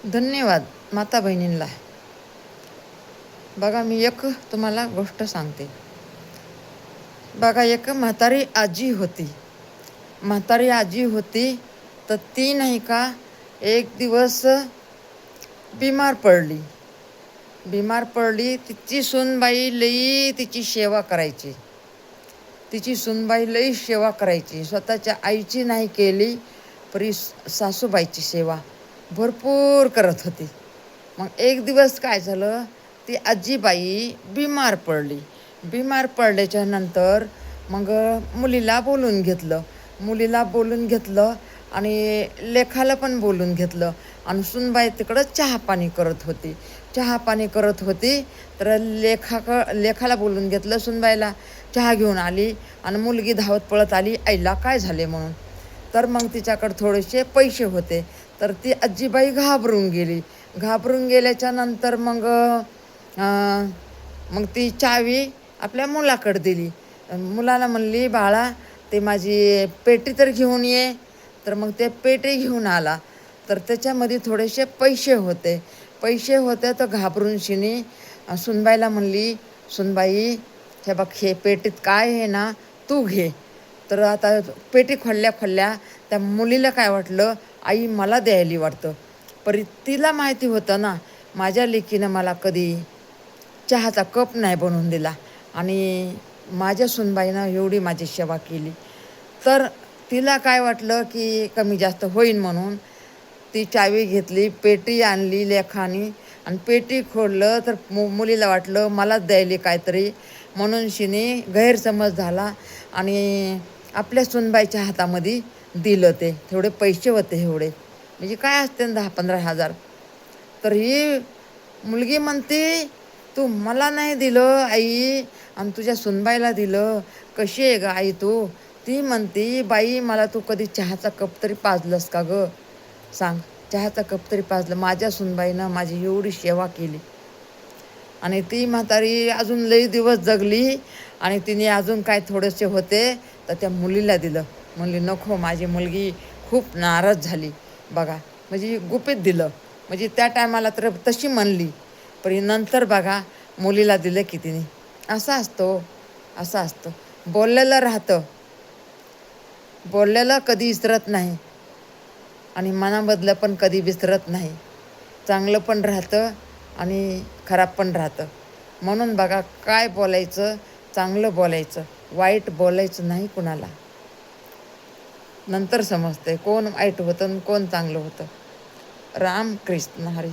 धन्यवाद माता बहिणींना. बघा, मी एक तुम्हाला गोष्ट सांगते. बघा, एक म्हातारी आजी होती. म्हातारी आजी होती तर ती नाही का एक दिवस बिमार पडली. बिमार पडली. तिची सूनबाई लई तिची सेवा करायची. तिची सूनबाई लई सेवा करायची. स्वतःच्या आईची नाही केली तरी सासूबाईची सेवा भरपूर करत होती. मग एक दिवस काय झालं, ती आजीबाई बिमार पडली. बिमार पडल्याच्या नंतर मग मुलीला बोलून घेतलं. मुलीला बोलून घेतलं आणि लेखाला पण बोलून घेतलं. आणि सुनबाई तिकडं चहा पाणी करत होती. चहा पाणी करत होती तर लेखाला बोलून घेतलं. सुनबाईला चहा घेऊन आली आणि मुलगी धावत पळत आली आईला काय झाले म्हणून. तर मग तिच्याकडे थोडेसे पैसे होते. तर ती आजीबाई घाबरून गेली. घाबरून गेल्याच्या नंतर मग ती चावी आपल्या मुलाकडे दिली. मुलाला म्हणली, बाळा ते माझी पेटी तर घेऊन ये. तर मग ते पेटी घेऊन आला. तर त्याच्यामध्ये थोडेसे पैसे होते. पैसे होते तर घाबरून शिनी सुनबाईला म्हणली, सुनबाई हे बघ, हे पेटीत काय आहे ना, तू घे. तर आता पेटी खोलल्या त्या मुलीला काय वाटलं, आई मला द्यायली वाटतं. परी तिला माहिती होतं ना, माझ्या लेकीनं मला कधी चहाचा कप नाही बनवून दिला आणि माझ्या सुनबाईनं एवढी माझी सेवा केली. तर तिला काय वाटलं की कमी जास्त होईन म्हणून ती चावी घेतली, पेटी आणली लेखानी आणि पेटी खोललं तर मुलीला वाटलं मलाच द्यायली काहीतरी, म्हणून शिने गैरसमज झाला आणि आपल्या सुनबाईच्या हातामध्ये दिलं. ते तेवढे पैसे होते, एवढे म्हणजे काय असते 10-15 हजार. तर ही मुलगी म्हणते, तू मला नाही दिलं आई आणि तुझ्या सुनबाईला दिलं, कशी आहे ग आई तू. ती म्हणती, बाई मला तू कधी चहाचा कप तरी पाजलंस का ग, सांग. चहाचा कप तरी पाजलं. माझ्या सुनबाईनं माझी एवढी सेवा केली. आणि ती म्हातारी अजून लई दिवस जगली आणि तिने अजून काय थोडेसे होते तर त्या मुलीला दिलं. म्हणली नको, माझी मुलगी खूप नाराज झाली बघा, म्हणजे गुपित दिलं. म्हणजे त्या टायमाला तर तशी म्हणली, पण नंतर बघा मुलीला दिलं की तिने. असं असतं. बोललेलं राहतं, बोललेलं कधी विसरत नाही आणि मनामधलं पण कधी विसरत नाही. चांगलं पण राहतं आणि खराब पण राहतं. म्हणून बघा, काय बोलायचं, चांगलं बोलायचं, वाईट बोलायचं नाही कुणाला. नंतर समजते कोण वाईट होतं आणि कोण चांगलं होतं. राम कृष्ण हरी.